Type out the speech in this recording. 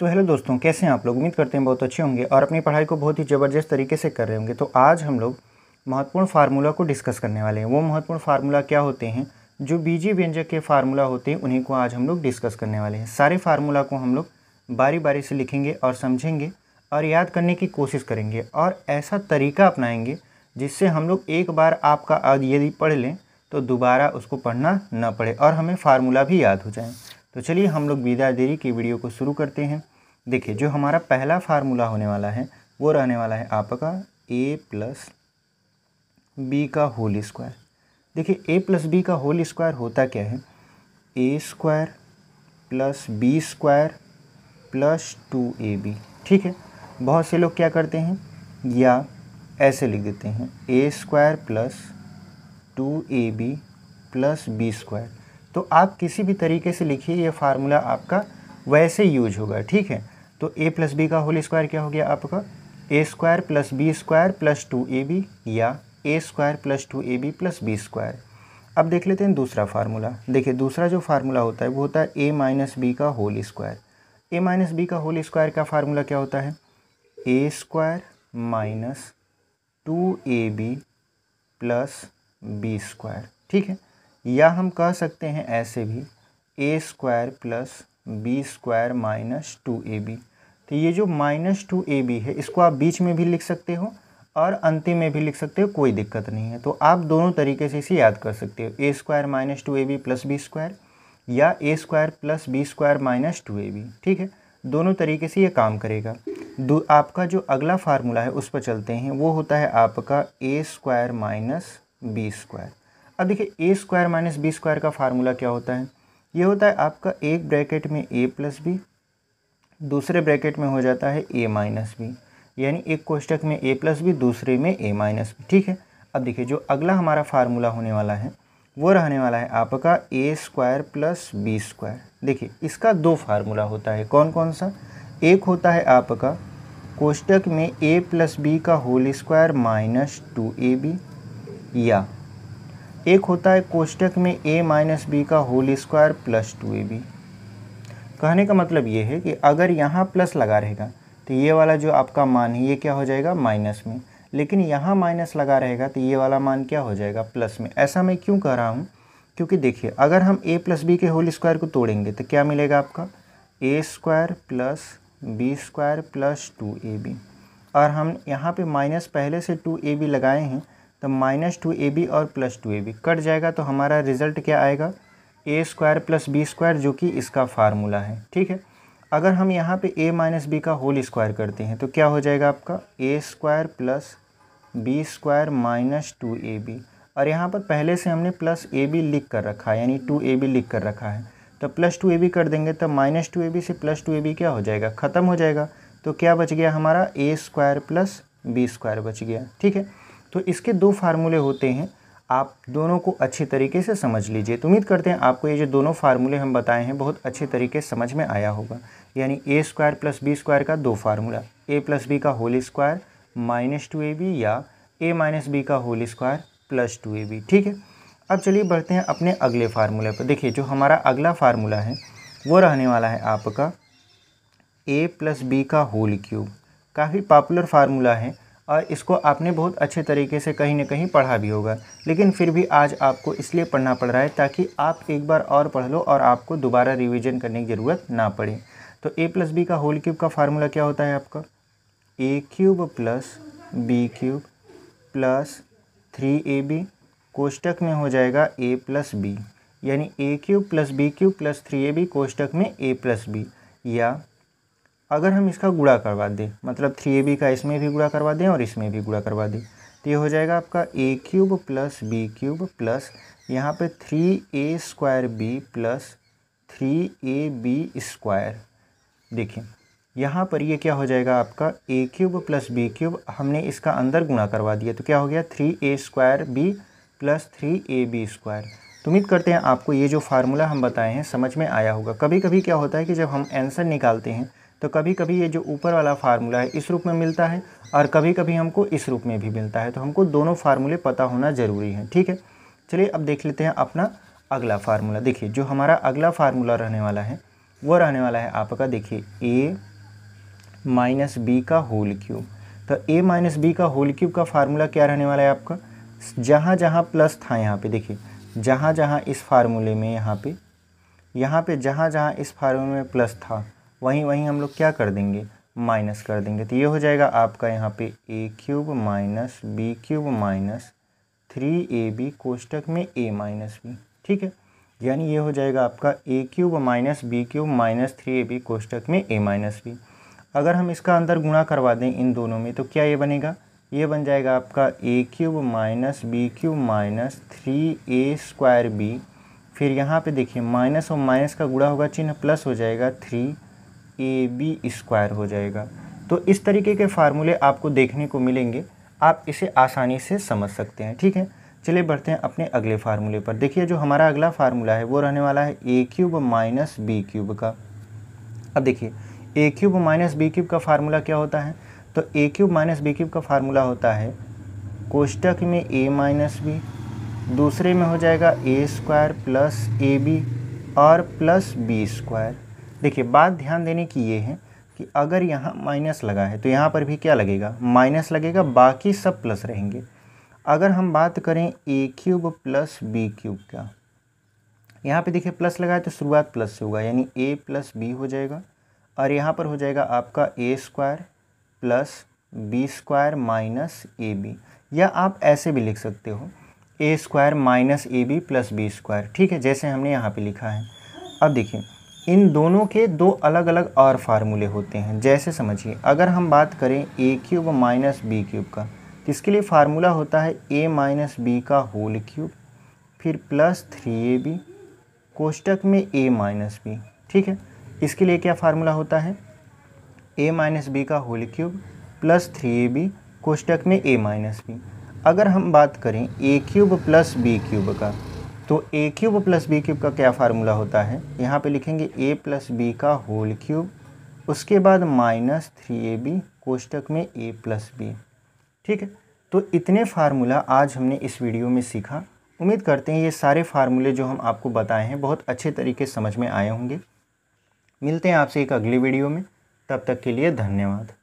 तो हेलो दोस्तों, कैसे हैं आप लोग। उम्मीद करते हैं बहुत अच्छे होंगे और अपनी पढ़ाई को बहुत ही ज़बरदस्त तरीके से कर रहे होंगे। तो आज हम लोग महत्वपूर्ण फार्मूला को डिस्कस करने वाले हैं। वो महत्वपूर्ण फार्मूला क्या होते हैं, जो बीजीय व्यंजक के फार्मूला होते हैं, उन्हीं को आज हम लोग डिस्कस करने वाले हैं। सारे फार्मूला को हम लोग बारी बारी से लिखेंगे और समझेंगे और याद करने की कोशिश करेंगे और ऐसा तरीका अपनाएंगे जिससे हम लोग एक बार आपका यदि पढ़ लें तो दोबारा उसको पढ़ना न पड़े और हमें फार्मूला भी याद हो जाए। तो चलिए हम लोग बिना देरी की वीडियो को शुरू करते हैं। देखिए, जो हमारा पहला फार्मूला होने वाला है वो रहने वाला है आपका a प्लस बी का होल स्क्वायर। देखिए, a प्लस बी का होल स्क्वायर होता क्या है, a square plus B square plus 2ab। ठीक है, बहुत से लोग क्या करते हैं या ऐसे लिख देते हैं a square plus 2ab plus B square. तो आप किसी भी तरीके से लिखिए, ये फार्मूला आपका वैसे यूज होगा। ठीक है, तो a प्लस बी का होल स्क्वायर क्या हो गया आपका, a square plus B square plus 2ab या a square plus 2ab plus B square. अब देख लेते हैं दूसरा फार्मूला। देखिए, दूसरा जो फार्मूला होता है वो होता है a माइनस बी का whole square. a minus B का होल स्क्वायर का फार्मूला क्या होता है, a square minus 2ab plus B square. ठीक है, या हम कह सकते हैं ऐसे भी a square plus B square minus 2ab। तो ये जो माइनस 2ab है इसको आप बीच में भी लिख सकते हो और अंतिम में भी लिख सकते हो, कोई दिक्कत नहीं है। तो आप दोनों तरीके से इसे याद कर सकते हो, a square minus 2ab plus B square या a square plus B square minus 2ab। ठीक है, दोनों तरीके से ये काम करेगा। आपका जो अगला फार्मूला है उस पर चलते हैं, वो होता है आपका a square minus B square. अब देखिए, a square minus B square का फार्मूला क्या होता है, ये होता है आपका एक ब्रैकेट में a प्लस बी, दूसरे ब्रैकेट में हो जाता है a माइनस बी, यानी एक कोष्टक में a प्लस बी, दूसरे में a माइनस बी। ठीक है, अब देखिए, जो अगला हमारा फार्मूला होने वाला है वो रहने वाला है आपका a square plus B square. देखिए, इसका दो फार्मूला होता है, कौन कौन सा, एक होता है आपका कोष्टक में a प्लस बी का होल स्क्वायर माइनस 2ab, या एक होता है कोष्टक में a माइनस बी का होल स्क्वायर प्लस 2ab। कहने का मतलब ये है कि अगर यहाँ प्लस लगा रहेगा तो ये वाला जो आपका मान है ये क्या हो जाएगा, माइनस में, लेकिन यहाँ माइनस लगा रहेगा तो ये वाला मान क्या हो जाएगा, प्लस में। ऐसा मैं क्यों कह रहा हूँ, क्योंकि देखिए, अगर हम a प्लस बी के होल स्क्वायर को तोड़ेंगे तो क्या मिलेगा आपका, a square plus B square plus 2ab, और हम यहाँ पे माइनस पहले से 2ab लगाए हैं तो माइनस 2ab और प्लस 2ab कट जाएगा, तो हमारा रिजल्ट क्या आएगा, a square plus B square, जो कि इसका फार्मूला है। ठीक है, अगर हम यहाँ पे a माइनस बी का होल स्क्वायर करते हैं तो क्या हो जाएगा आपका, a square plus B square minus 2ab, और यहाँ पर पहले से हमने प्लस ab लिख कर रखा है, यानी 2ab लिख कर रखा है, तो प्लस 2ab कर देंगे तो माइनस 2ab से प्लस 2ab क्या हो जाएगा, ख़त्म हो जाएगा। तो क्या बच गया हमारा, a square plus B square बच गया। ठीक है, तो इसके दो फार्मूले होते हैं, आप दोनों को अच्छी तरीके से समझ लीजिए। तो उम्मीद करते हैं आपको ये जो दोनों फार्मूले हम बताए हैं बहुत अच्छे तरीके से समझ में आया होगा। यानी a square plus B square का दो फार्मूला, a प्लस बी का होल स्क्वायर माइनस 2ab या a माइनस बी का होल स्क्वायर प्लस 2ab। ठीक है, अब चलिए बढ़ते हैं अपने अगले फार्मूले पर। देखिए, जो हमारा अगला फार्मूला है वो रहने वाला है आपका a प्लस बी का होल क्यूब। काफ़ी पॉपुलर फार्मूला है और इसको आपने बहुत अच्छे तरीके से कहीं ना कहीं पढ़ा भी होगा, लेकिन फिर भी आज आपको इसलिए पढ़ना पड़ रहा है ताकि आप एक बार और पढ़ लो और आपको दोबारा रिवीजन करने की ज़रूरत ना पड़े। तो a प्लस बी का होल क्यूब का फार्मूला क्या होता है आपका, a cube plus B cube plus 3ab, कोष्टक में हो जाएगा a प्लस बी, यानी a cube plus B cube plus 3ab कोष्टक में a प्लस बी, या अगर हम इसका गुणा करवा दें, मतलब 3ab का इसमें भी गुणा करवा दें और इसमें भी गुणा करवा दें, तो ये हो जाएगा आपका a cube plus B cube plus यहाँ पे 3a square B plus 3ab square. देखिए, यहाँ पर ये क्या हो जाएगा आपका a cube plus B cube, हमने इसका अंदर गुणा करवा दिया तो क्या हो गया 3a square B plus 3ab square. तो उम्मीद करते हैं आपको ये जो फार्मूला हम बताए हैं समझ में आया होगा। कभी कभी क्या होता है कि जब हम आंसर निकालते हैं तो कभी कभी ये जो ऊपर वाला फार्मूला है इस रूप में मिलता है और कभी कभी हमको इस रूप में भी मिलता है, तो हमको दोनों फार्मूले पता होना ज़रूरी है। ठीक है, चलिए अब देख लेते हैं अपना अगला फार्मूला। देखिए, जो हमारा अगला फार्मूला रहने वाला है वो रहने वाला है आपका, देखिए a माइनस बी का होल क्यूब। तो a माइनस बी का होल क्यूब का फार्मूला क्या रहने वाला है आपका, जहाँ जहाँ प्लस था यहाँ पे देखिए, जहाँ जहाँ इस फार्मूले में यहाँ पे जहाँ जहाँ इस फार्मूले में प्लस था वहीं वहीं हम लोग क्या कर देंगे, माइनस कर देंगे। तो ये हो जाएगा आपका यहाँ पे a cube minus B cube minus 3ab कोष्टक में a माइनस बी। ठीक है, यानी ये हो जाएगा आपका a cube minus B cube minus 3ab कोष्टक में a माइनस बी। अगर हम इसका अंदर गुणा करवा दें इन दोनों में तो क्या ये बनेगा, ये बन जाएगा आपका a cube minus B cube minus 3a square B. फिर यहाँ पे देखिए माइनस और माइनस का गुणा होगा चिन्ह, प्लस हो जाएगा 3ab स्क्वायर हो जाएगा। तो इस तरीके के फार्मूले आपको देखने को मिलेंगे, आप इसे आसानी से समझ सकते हैं। ठीक है, चलिए बढ़ते हैं अपने अगले फार्मूले पर। देखिए जो हमारा अगला फार्मूला है वो रहने वाला है a cube minus B cube का। अब देखिए a cube minus B cube का फार्मूला क्या होता है, तो a cube minus B cube का फार्मूला होता है कोष्टक में a माइनस बी, दूसरे में हो जाएगा a square plus A B और प्लस बी स्क्वायर। देखिए बात ध्यान देने की ये है कि अगर यहाँ माइनस लगा है तो यहाँ पर भी क्या लगेगा, माइनस लगेगा, बाकी सब प्लस रहेंगे। अगर हम बात करें a cube plus B cube का, यहाँ पे देखिए प्लस लगा है तो शुरुआत प्लस से होगा, यानी a प्लस बी हो जाएगा, और यहाँ पर हो जाएगा आपका a square plus B square minus A B, या आप ऐसे भी लिख सकते हो a square minus A B plus B square. ठीक है, जैसे हमने यहाँ पे लिखा है। अब देखिए इन दोनों के दो अलग अलग और फार्मूले होते हैं, जैसे समझिए अगर हम बात करें a cube minus B cube का, तो इसके लिए फार्मूला होता है a माइनस बी का होल क्यूब फिर प्लस 3ab कोष्टक में a माइनस बी। ठीक है, इसके लिए क्या फार्मूला होता है, a माइनस बी का होल क्यूब प्लस 3ab कोष्टक में a माइनस बी। अगर हम बात करें a cube plus B cube का, तो a cube plus B cube का क्या फार्मूला होता है, यहाँ पे लिखेंगे a प्लस बी का होल क्यूब, उसके बाद माइनस 3ab कोष्टक में a प्लस बी। ठीक है, तो इतने फार्मूला आज हमने इस वीडियो में सीखा। उम्मीद करते हैं ये सारे फार्मूले जो हम आपको बताए हैं बहुत अच्छे तरीके से समझ में आए होंगे। मिलते हैं आपसे एक अगली वीडियो में, तब तक के लिए धन्यवाद।